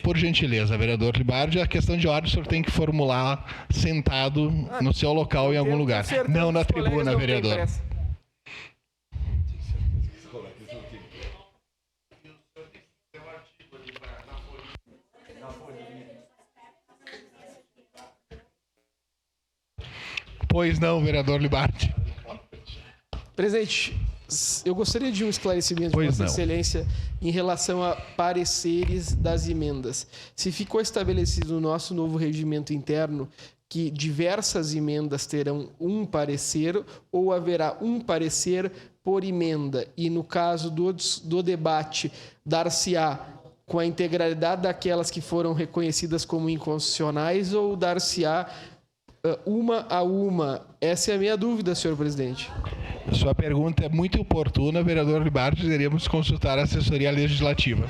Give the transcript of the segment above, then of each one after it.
Por gentileza, vereador Libardi, a questão de ordem o senhor tem que formular sentado no seu local em algum lugar. Não na tribuna, vereador. Pois não, vereador Libardi. Presidente, eu gostaria de um esclarecimento de Vossa Excelência em relação a pareceres das emendas. Se ficou estabelecido no nosso novo regimento interno que diversas emendas terão um parecer ou haverá um parecer por emenda e, no caso do debate, dar-se-á com a integralidade daquelas que foram reconhecidas como inconstitucionais ou dar-se-á uma a uma? Essa é a minha dúvida, senhor presidente. Sua pergunta é muito oportuna, vereador Libardi. Deveríamos consultar a assessoria legislativa.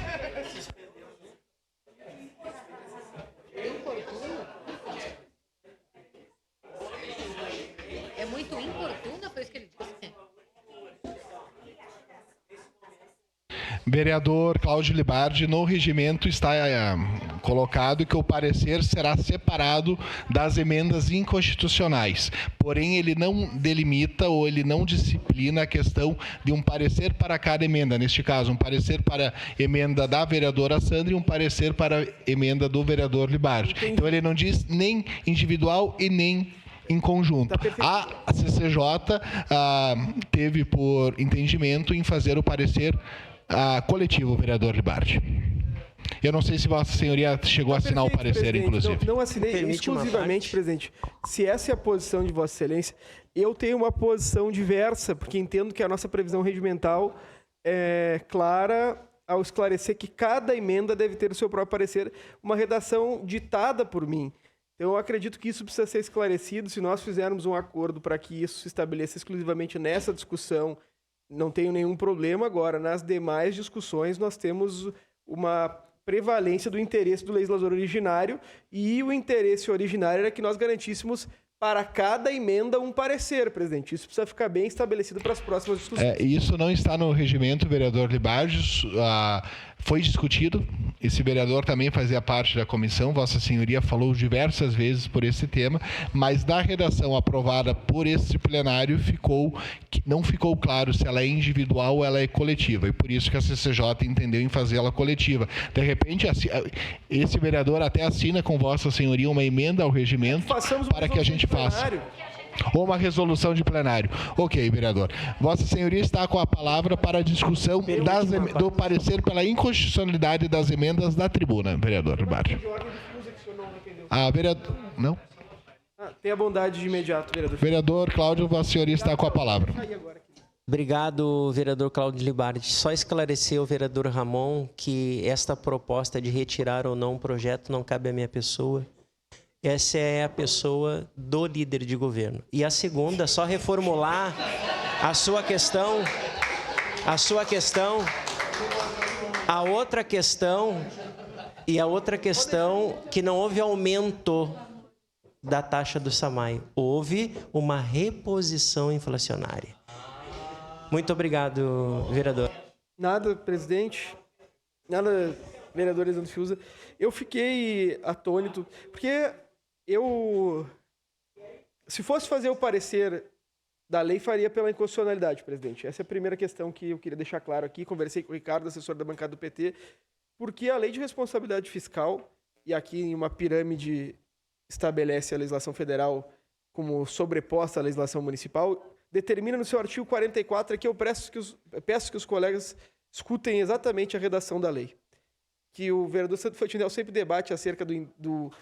É muito importuna, foi isso que ele disse. Vereador Cláudio Libardi, no regimento está colocado que o parecer será separado das emendas inconstitucionais. Porém, ele não delimita ou ele não disciplina a questão de um parecer para cada emenda. Neste caso, um parecer para a emenda da vereadora Sandra e um parecer para a emenda do vereador Libardi. Então, ele não diz nem individual e nem em conjunto. A CCJ teve por entendimento em fazer o parecer coletivo, vereador Libardi. Eu não sei se Vossa Senhoria chegou a assinar o parecer, presidente, inclusive. Não assinei exclusivamente, presidente. Se essa é a posição de Vossa Excelência, eu tenho uma posição diversa, porque entendo que a nossa previsão regimental é clara ao esclarecer que cada emenda deve ter o seu próprio parecer, uma redação ditada por mim. Então, eu acredito que isso precisa ser esclarecido. Se nós fizermos um acordo para que isso se estabeleça exclusivamente nessa discussão, não tenho nenhum problema. Agora, nas demais discussões, nós temos uma prevalência do interesse do legislador originário, e o interesse originário era que nós garantíssemos para cada emenda um parecer, presidente. Isso precisa ficar bem estabelecido para as próximas discussões. Isso não está no regimento, vereador Libardi. Foi discutido. Esse vereador também fazia parte da comissão. Vossa Senhoria falou diversas vezes por esse tema, mas da redação aprovada por esse plenário não ficou claro se ela é individual ou ela é coletiva, e por isso que a CCJ entendeu em fazê-la coletiva. De repente, esse vereador até assina com Vossa Senhoria uma emenda ao regimento para que a gente faça. Ou uma resolução de plenário. Ok, vereador. Vossa Senhoria está com a palavra para a discussão do parecer pela inconstitucionalidade das emendas da tribuna, vereador Libardi. Vereador... Não? Tenha bondade de imediato, vereador. Vereador Cláudio, Vossa Senhoria está com a palavra. Obrigado, vereador Cláudio Libardi. Só esclarecer ao vereador Ramon que esta proposta de retirar ou não o projeto não cabe à minha pessoa. Essa é a pessoa do líder de governo. E a segunda, só reformular a sua questão, a outra questão que não houve aumento da taxa do SAMAI, houve uma reposição inflacionária. Muito obrigado, vereador. Nada, presidente. Nada, vereador Lisandro Fiuza. Eu fiquei atônito, porque se fosse fazer o parecer da lei, faria pela inconstitucionalidade, presidente. Essa é a primeira questão que eu queria deixar claro aqui. Conversei com o Ricardo, assessor da bancada do PT, porque a lei de responsabilidade fiscal, e aqui em uma pirâmide estabelece a legislação federal como sobreposta à legislação municipal, determina no seu artigo 44, aqui eu peço que os colegas escutem exatamente a redação da lei, que o vereador Santo Fantinel sempre debate acerca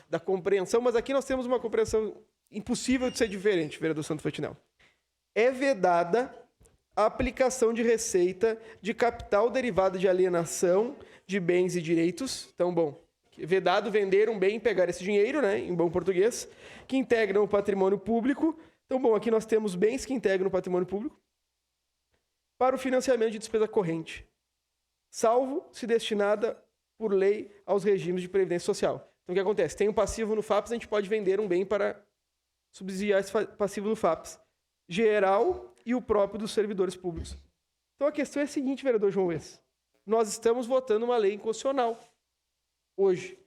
da compreensão, mas aqui nós temos uma compreensão impossível de ser diferente, vereador Santo Fantinel. É vedada a aplicação de receita de capital derivado de alienação de bens e direitos. Então, bom, vedado vender um bem e pegar esse dinheiro, né, em bom português, que integram o patrimônio público. Então, bom, aqui nós temos bens que integram o patrimônio público para o financiamento de despesa corrente, salvo se destinada por lei aos regimes de previdência social. Então, o que acontece? Tem um passivo no FAPS, a gente pode vender um bem para subsidiar esse passivo no FAPS geral e o próprio dos servidores públicos. Então, a questão é a seguinte, vereador João Wes. Nós estamos votando uma lei inconstitucional hoje.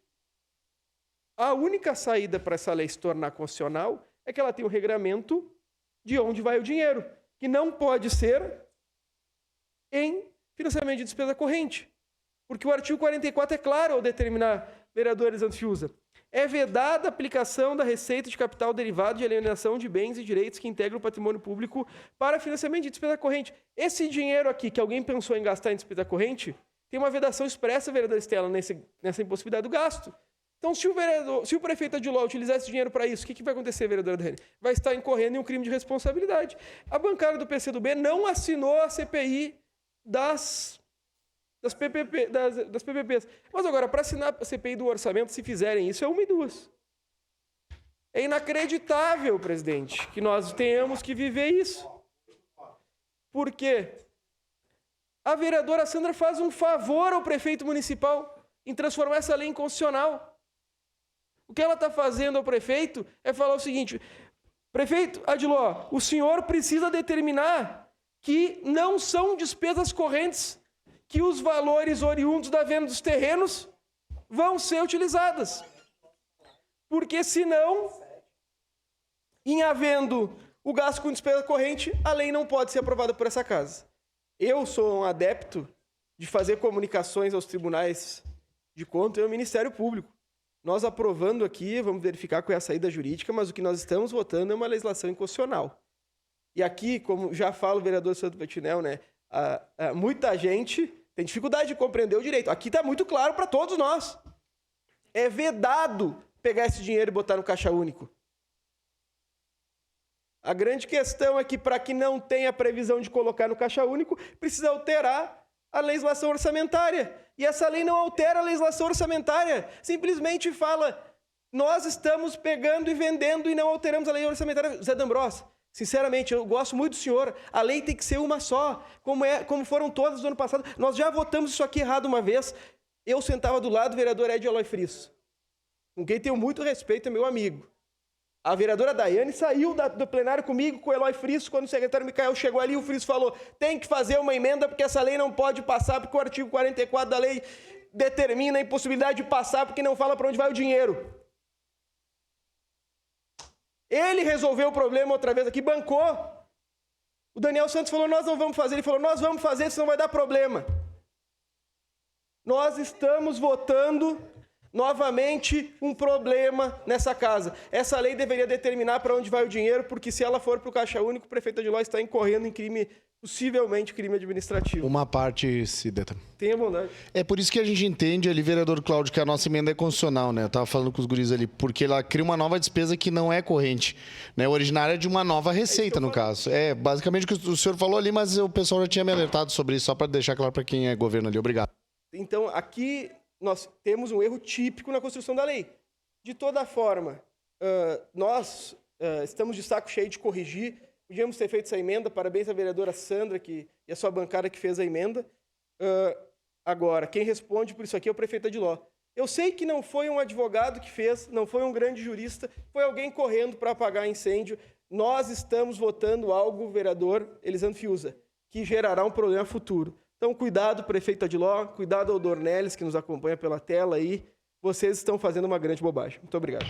A única saída para essa lei se tornar constitucional é que ela tenha um regramento de onde vai o dinheiro, que não pode ser em financiamento de despesa corrente. Porque o artigo 44 é claro ao determinar, vereador Elisandro Fiuza, é vedada a aplicação da receita de capital derivado de alienação de bens e direitos que integram o patrimônio público para financiamento de despesa corrente. Esse dinheiro aqui que alguém pensou em gastar em despesa corrente, tem uma vedação expressa, vereador Estela, nessa impossibilidade do gasto. Então, se o prefeito Adiló utilizar esse dinheiro para isso, o que vai acontecer, vereadora Dani? Vai estar incorrendo em um crime de responsabilidade. A bancada do PCdoB não assinou a CPI das PPPs. Mas agora, para assinar a CPI do orçamento, se fizerem isso, é 1 e 2. É inacreditável, presidente, que nós tenhamos que viver isso. Por quê? A vereadora Sandra faz um favor ao prefeito municipal em transformar essa lei em constitucional. O que ela está fazendo ao prefeito é falar o seguinte: prefeito Adiló, o senhor precisa determinar que não são despesas correntes, que os valores oriundos da venda dos terrenos vão ser utilizadas. Porque, senão, em havendo o gasto com despesa corrente, a lei não pode ser aprovada por essa casa. Eu sou um adepto de fazer comunicações aos tribunais de contas e ao Ministério Público. Nós aprovando aqui, vamos verificar qual é a saída jurídica, mas o que nós estamos votando é uma legislação inconstitucional. E aqui, como já fala o vereador Santo Petinel, né, muita gente tem dificuldade de compreender o direito. Aqui está muito claro para todos nós. É vedado pegar esse dinheiro e botar no caixa único. A grande questão é que, para que não tenha previsão de colocar no caixa único, precisa alterar a legislação orçamentária. E essa lei não altera a legislação orçamentária. Simplesmente fala, nós estamos pegando e vendendo e não alteramos a lei orçamentária. Zé D'Ambrós, sinceramente, eu gosto muito do senhor. A lei tem que ser uma só, como foram todas do ano passado. Nós já votamos isso aqui errado uma vez. Eu sentava do lado do vereador Ed Eloy Frisso, com quem tenho muito respeito, é meu amigo. A vereadora Daiane saiu do plenário comigo, com o Eloy Frisso, quando o secretário Micael chegou ali, o Frisso falou, tem que fazer uma emenda porque essa lei não pode passar, porque o artigo 44 da lei determina a impossibilidade de passar, porque não fala para onde vai o dinheiro. Ele resolveu o problema outra vez aqui, bancou. O Daniel Santos falou, nós não vamos fazer. Ele falou, nós vamos fazer, senão vai dar problema. Nós estamos votando novamente um problema nessa casa. Essa lei deveria determinar para onde vai o dinheiro, porque se ela for para o caixa único, o prefeito Adiló está incorrendo em crime, possivelmente crime administrativo. Uma parte, Cideta. Tenha bondade. É por isso que a gente entende ali, vereador Cláudio, que a nossa emenda é constitucional, né? Eu estava falando com os guris ali, porque ela cria uma nova despesa que não é corrente, né? Originária de uma nova receita, no caso. É basicamente o que o senhor falou ali, mas o pessoal já tinha me alertado sobre isso, só para deixar claro para quem é governo ali. Obrigado. Então, aqui nós temos um erro típico na construção da lei. De toda forma, nós estamos de saco cheio de corrigir. Podíamos ter feito essa emenda. Parabéns à vereadora Sandra e a sua bancada que fez a emenda. Agora, quem responde por isso aqui é o prefeito Adiló. Eu sei que não foi um advogado que fez, não foi um grande jurista, foi alguém correndo para apagar incêndio. Nós estamos votando algo, vereador Elisandro Fiuza, que gerará um problema futuro. Então, cuidado, prefeito Adiló, cuidado ao Dornelles, que nos acompanha pela tela aí. Vocês estão fazendo uma grande bobagem. Muito obrigado.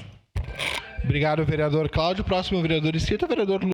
Obrigado, vereador Cláudio. Próximo vereador inscrito, vereador